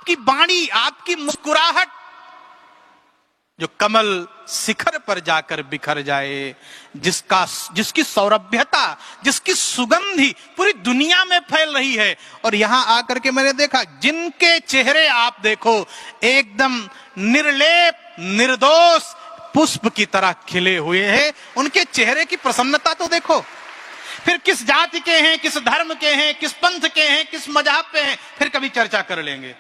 आपकी वाणी, आपकी मुस्कुराहट जो कमल शिखर पर जाकर बिखर जाए, जिसकी सौरभ्यता, जिसकी सुगंधी पूरी दुनिया में फैल रही है। और यहां आकर के मैंने देखा, जिनके चेहरे आप देखो एकदम निर्लेप, निर्दोष पुष्प की तरह खिले हुए हैं, उनके चेहरे की प्रसन्नता तो देखो। फिर किस जाति के हैं, किस धर्म के हैं, किस पंथ के हैं, किस मजहब पे हैं, फिर कभी चर्चा कर लेंगे।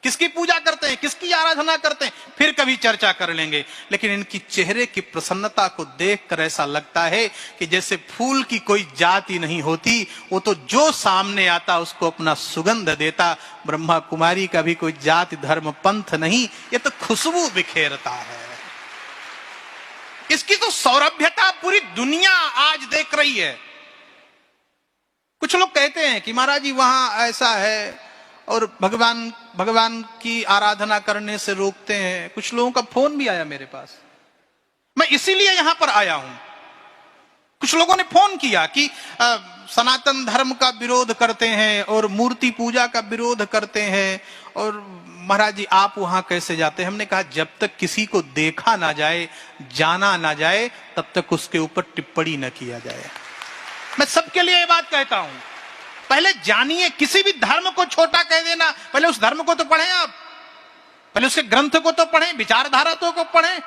किसकी पूजा करते हैं, किसकी आराधना करते हैं, फिर कभी चर्चा कर लेंगे। लेकिन इनकी चेहरे की प्रसन्नता को देखकर ऐसा लगता है कि जैसे फूल की कोई जाति नहीं होती, वो तो जो सामने आता उसको अपना सुगंध देता। ब्रह्मा कुमारी का भी कोई जाति धर्म पंथ नहीं, ये तो खुशबू बिखेरता है। इसकी तो सौरभ्यता पूरी दुनिया आज देख रही है। कुछ लोग कहते हैं कि महाराज जी वहां ऐसा है और भगवान की आराधना करने से रोकते हैं। कुछ लोगों का फोन भी आया मेरे पास, मैं इसीलिए यहां पर आया हूं। कुछ लोगों ने फोन किया कि सनातन धर्म का विरोध करते हैं और मूर्ति पूजा का विरोध करते हैं, और महाराज जी आप वहां कैसे जाते हैं। हमने कहा जब तक किसी को देखा ना जाए, जाना ना जाए, तब तक उसके ऊपर टिप्पणी न किया जाए। मैं सबके लिए ये बात कहता हूं, पहले जानिए, किसी भी धर्म को छोटा कह देना, पहले उस धर्म को तो पढ़ें आप, पहले उसके ग्रंथ को तो पढ़ें, विचारधारा तो को पढ़ें।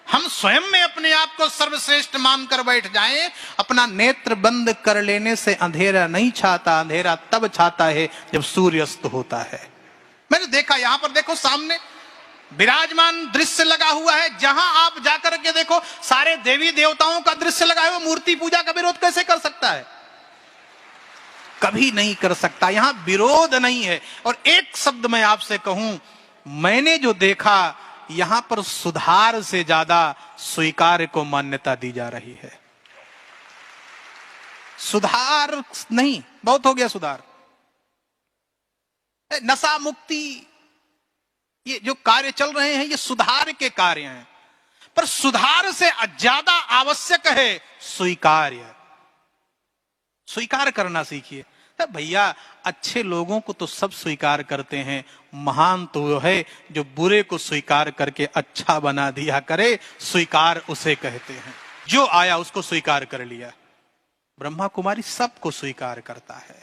हम स्वयं में अपने आप को सर्वश्रेष्ठ मानकर बैठ जाएं। अपना नेत्र बंद कर लेने से अंधेरा नहीं छाता, अंधेरा तब छाता है जब सूर्यास्त होता है। मैंने देखा, यहां पर देखो सामने विराजमान दृश्य लगा हुआ है, जहां आप जाकर के देखो सारे देवी देवताओं का दृश्य लगा है। वो मूर्ति पूजा का विरोध कैसे कर सकता है? कभी नहीं कर सकता। यहां विरोध नहीं है। और एक शब्द मैं आपसे कहूं, मैंने जो देखा, यहां पर सुधार से ज्यादा स्वीकार को मान्यता दी जा रही है। सुधार नहीं, बहुत हो गया सुधार। नशा मुक्ति, ये जो कार्य चल रहे हैं, ये सुधार के कार्य हैं, पर सुधार से ज्यादा आवश्यक है स्वीकार्य। स्वीकार करना सीखिए। भैया अच्छे लोगों को तो सब स्वीकार करते हैं, महान तो वो है जो बुरे को स्वीकार करके अच्छा बना दिया करे। स्वीकार उसे कहते हैं। जो आया उसको स्वीकार कर लिया। ब्रह्मा कुमारी सबको स्वीकार करता है,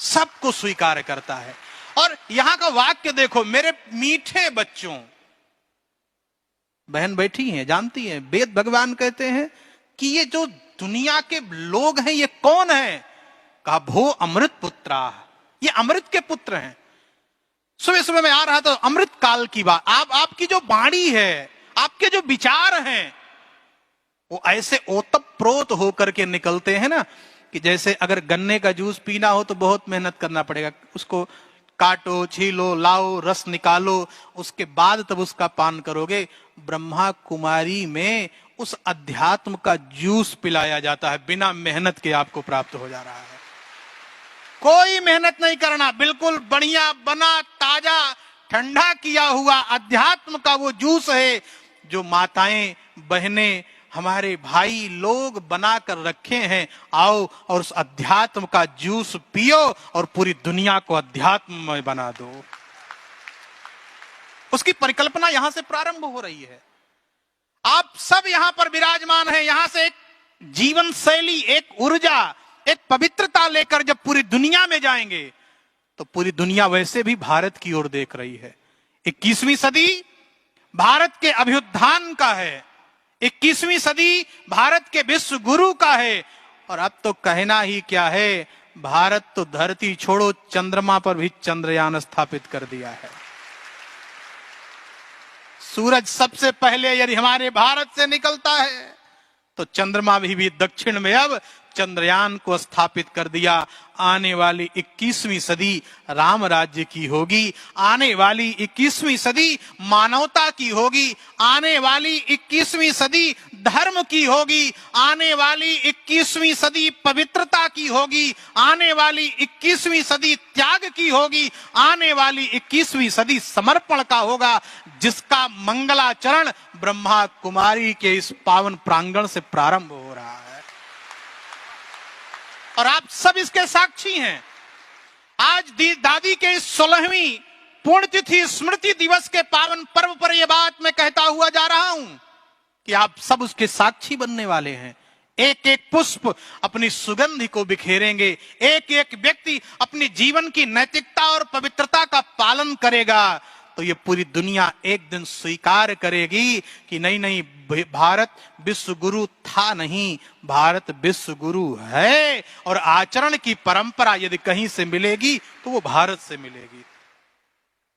सबको स्वीकार करता है। और यहां का वाक्य देखो, मेरे मीठे बच्चों, बहन बैठी हैं जानती हैं, वेद भगवान कहते हैं कि ये जो दुनिया के लोग हैं ये कौन है? कहा भो अमृत पुत्रा, ये अमृत के पुत्र हैं। सुबह सुबह मैं आ रहा था, अमृत काल की बात, आपकी जो वाणी है, आपके जो विचार हैं, वो ऐसे ओतप्रोत होकर के निकलते हैं ना, कि जैसे अगर गन्ने का जूस पीना हो तो बहुत मेहनत करना पड़ेगा। उसको काटो, छीलो, लाओ, रस निकालो, उसके बाद तब उसका पान करोगे। ब्रह्मा कुमारी में उस अध्यात्म का जूस पिलाया जाता है, बिना मेहनत के आपको प्राप्त हो जा रहा है। कोई मेहनत नहीं करना, बिल्कुल बढ़िया बना, ताजा, ठंडा किया हुआ अध्यात्म का वो जूस है जो माताएं, बहनें, हमारे भाई लोग बनाकर रखे हैं। आओ और उस अध्यात्म का जूस पियो और पूरी दुनिया को अध्यात्म में बना दो। उसकी परिकल्पना यहां से प्रारंभ हो रही है। आप सब यहां पर विराजमान हैं। यहां से एक जीवन शैली, एक ऊर्जा, एक पवित्रता लेकर जब पूरी दुनिया में जाएंगे तो पूरी दुनिया वैसे भी भारत की ओर देख रही है। 21वीं सदी भारत के अभ्युत्थान का है, 21वीं सदी भारत के विश्व गुरु का है। और अब तो कहना ही क्या है, भारत तो धरती छोड़ो चंद्रमा पर भी चंद्रयान स्थापित कर दिया है। सूरज सबसे पहले यदि हमारे भारत से निकलता है तो चंद्रमा भी दक्षिण में अब चंद्रयान को स्थापित कर दिया। आने वाली 21वीं सदी राम राज्य की होगी। आने वाली 21वीं सदी मानवता की होगी। आने वाली 21वीं सदी धर्म की होगी। आने वाली 21वीं सदी पवित्रता की होगी। आने वाली 21वीं सदी त्याग की होगी। आने वाली 21वीं सदी समर्पण का होगा, जिसका मंगलाचरण ब्रह्मा कुमारी के इस पावन प्रांगण से प्रारंभ हो रहा है। और आप सब इसके साक्षी हैं। आज दादी के इस 16वीं पुण्यतिथि स्मृति दिवस के पावन पर्व पर यह बात मैं कहता हुआ जा रहा हूं कि आप सब उसके साक्षी बनने वाले हैं। एक एक पुष्प अपनी सुगंध को बिखेरेंगे, एक एक व्यक्ति अपनी जीवन की नैतिकता और पवित्रता का पालन करेगा, तो ये पूरी दुनिया एक दिन स्वीकार करेगी कि नहीं नहीं, भारत विश्व गुरु था नहीं, भारत विश्व गुरु है। और आचरण की परंपरा यदि कहीं से मिलेगी तो वो भारत से मिलेगी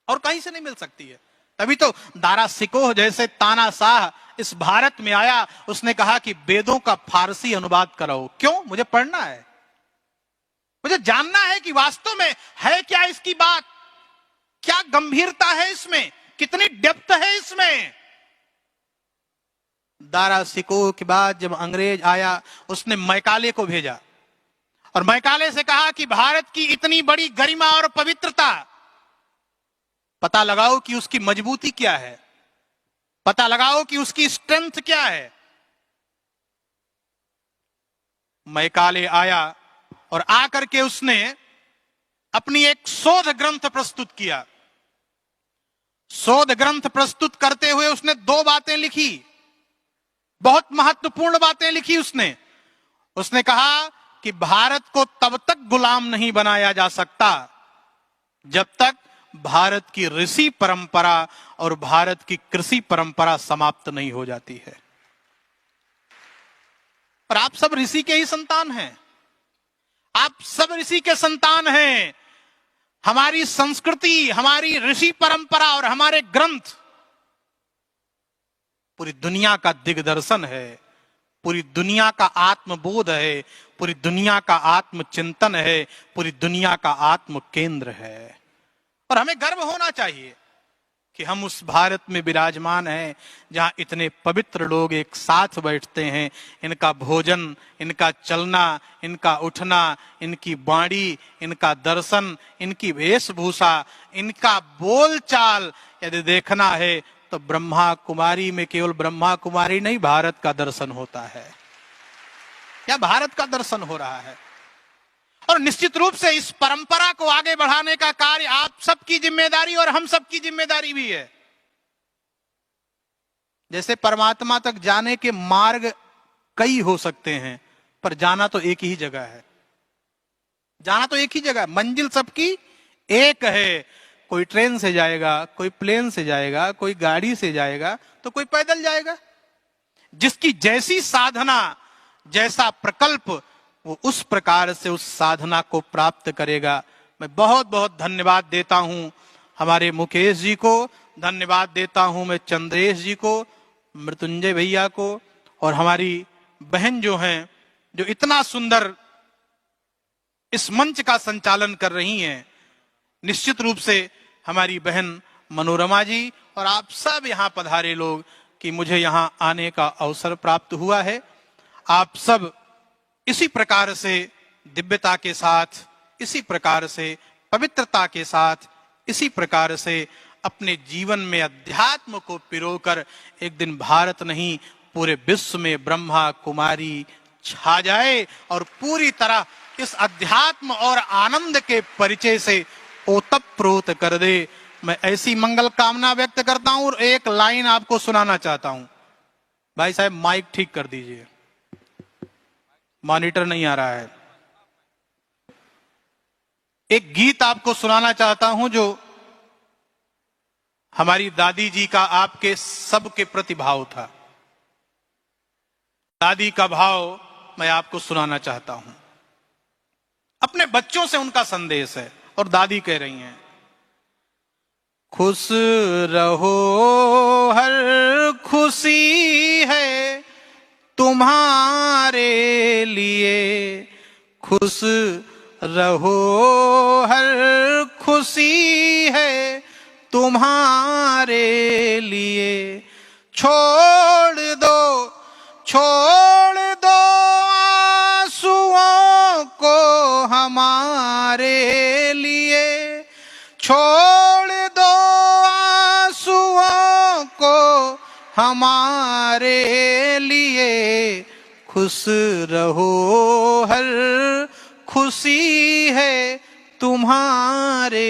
और कहीं से नहीं मिल सकती है। तभी तो दारा सिकोह जैसे तानाशाह इस भारत में आया, उसने कहा कि वेदों का फारसी अनुवाद कराओ। क्यों? मुझे पढ़ना है, मुझे जानना है कि वास्तव में है क्या इसकी बात, क्या गंभीरता है इसमें, कितनी डेप्थ है इसमें। दारा सिकोह के बाद जब अंग्रेज आया, उसने मैकाले को भेजा और मैकाले से कहा कि भारत की इतनी बड़ी गरिमा और पवित्रता, पता लगाओ कि उसकी मजबूती क्या है, पता लगाओ कि उसकी स्ट्रेंथ क्या है। मैकाले आया और आकर के उसने अपनी एक शोध ग्रंथ प्रस्तुत किया। शोध ग्रंथ प्रस्तुत करते हुए उसने दो बातें लिखी, बहुत महत्वपूर्ण बातें लिखी उसने कहा कि भारत को तब तक गुलाम नहीं बनाया जा सकता जब तक भारत की ऋषि परंपरा और भारत की कृषि परंपरा समाप्त नहीं हो जाती है। पर आप सब ऋषि के ही संतान हैं, आप सब ऋषि के संतान हैं। हमारी संस्कृति, हमारी ऋषि परंपरा और हमारे ग्रंथ पूरी दुनिया का दिग्दर्शन है, पूरी दुनिया का आत्मबोध है, पूरी दुनिया का आत्मचिंतन है, पूरी दुनिया का आत्म केंद्र है। और हमें गर्व होना चाहिए कि हम उस भारत में विराजमान हैं जहां इतने पवित्र लोग एक साथ बैठते हैं। इनका भोजन, इनका चलना, इनका उठना, इनकी वाणी, इनका दर्शन, इनकी वेशभूषा, इनका बोलचाल यदि देखना है तो ब्रह्मा कुमारी में केवल ब्रह्मा कुमारी नहीं, भारत का दर्शन होता है। क्या भारत का दर्शन हो रहा है? और निश्चित रूप से इस परंपरा को आगे बढ़ाने का कार्य आप सबकी जिम्मेदारी और हम सबकी जिम्मेदारी भी है। जैसे परमात्मा तक जाने के मार्ग कई हो सकते हैं, पर जाना तो एक ही जगह है। जाना तो एक ही जगह, मंजिल सबकी एक है। कोई ट्रेन से जाएगा, कोई प्लेन से जाएगा, कोई गाड़ी से जाएगा, तो कोई पैदल जाएगा। जिसकी जैसी साधना, जैसा प्रकल्प, वो उस प्रकार से उस साधना को प्राप्त करेगा। मैं बहुत बहुत धन्यवाद देता हूं हमारे मुकेश जी को, धन्यवाद देता हूं मैं चंद्रेश जी को, मृत्युंजय भैया को, और हमारी बहन जो हैं, जो इतना सुंदर इस मंच का संचालन कर रही हैं। निश्चित रूप से हमारी बहन मनोरमा जी और आप सब यहां पधारे लोग कि मुझे यहां आने का अवसर प्राप्त हुआ है। आप सब इसी प्रकार से दिव्यता के साथ, इसी प्रकार से पवित्रता के साथ, इसी प्रकार से अपने जीवन में अध्यात्म को पिरोकर एक दिन भारत नहीं पूरे विश्व में ब्रह्मा कुमारी छा जाए और पूरी तरह इस अध्यात्म और आनंद के परिचय से ओतप्रोत कर दे। मैं ऐसी मंगल कामना व्यक्त करता हूं और एक लाइन आपको सुनाना चाहता हूं। भाई साहब माइक ठीक कर दीजिए, मॉनिटर नहीं आ रहा है। एक गीत आपको सुनाना चाहता हूं जो हमारी दादी जी का आपके सबके प्रति भाव था। दादी का भाव मैं आपको सुनाना चाहता हूं। अपने बच्चों से उनका संदेश है और दादी कह रही हैं, खुश रहो हर खुशी है तुम्हारे लिए, खुश रहो हर खुशी है तुम्हारे लिए, छोड़ दो आंसुओं को हमारे लिए, छोड़ दो आंसुओं को हमारे लिए, खुश रहो हर खुशी है तुम्हारे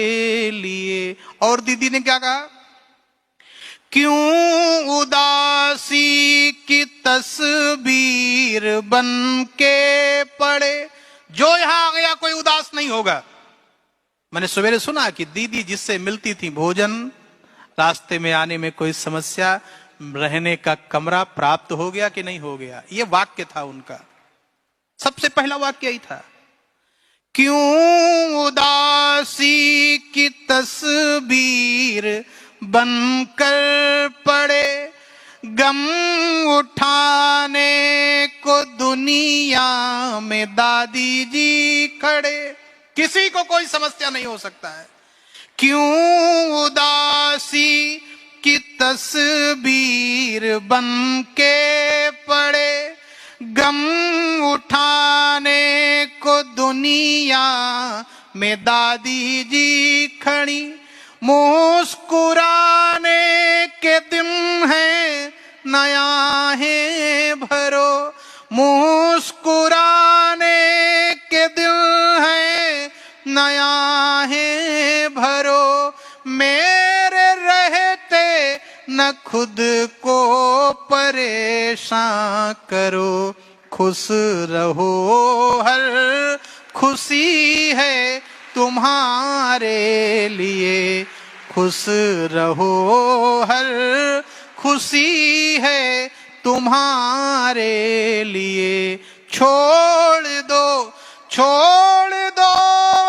लिए। और दीदी ने क्या कहा, क्यों उदासी की तस्वीर बन के पड़े, जो यहां आ गया कोई उदास नहीं होगा। मैंने सवेरे सुना कि दीदी जिससे मिलती थी भोजन, रास्ते में आने में कोई समस्या, रहने का कमरा प्राप्त हो गया कि नहीं हो गया, यह वाक्य था उनका, सबसे पहला वाक्य यही था। क्यों उदासी की तस्वीर बनकर पड़े, गम उठाने को दुनिया में दादी जी खड़े। किसी को कोई समस्या नहीं हो सकता है। क्यों उदासी की तस्वीर बनके पड़े, गम उठाने को दुनिया में दादी जी खड़ी। मुस्कुराने के दिन है नया है भरो, मुस्कुराने के दिन है नया है भरो। मेरे रहते न खुद को परेशान करो, खुश रहो हर खुशी है तुम्हारे लिए, खुश रहो हर खुशी है तुम्हारे लिए। छोड़ दो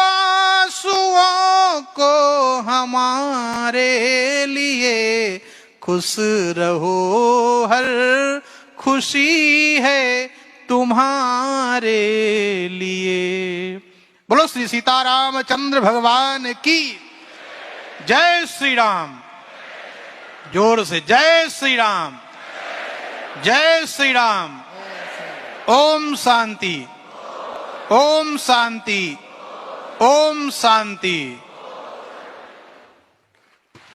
आंसुओं को हमारे लिए, खुश रहो हर खुशी है तुम्हारे लिए। बोलो श्री सीतारामचंद्र भगवान की जय। श्री राम, जोर से जय श्री राम, जय श्री राम। ओम शांति, ओम शांति, ओम शांति।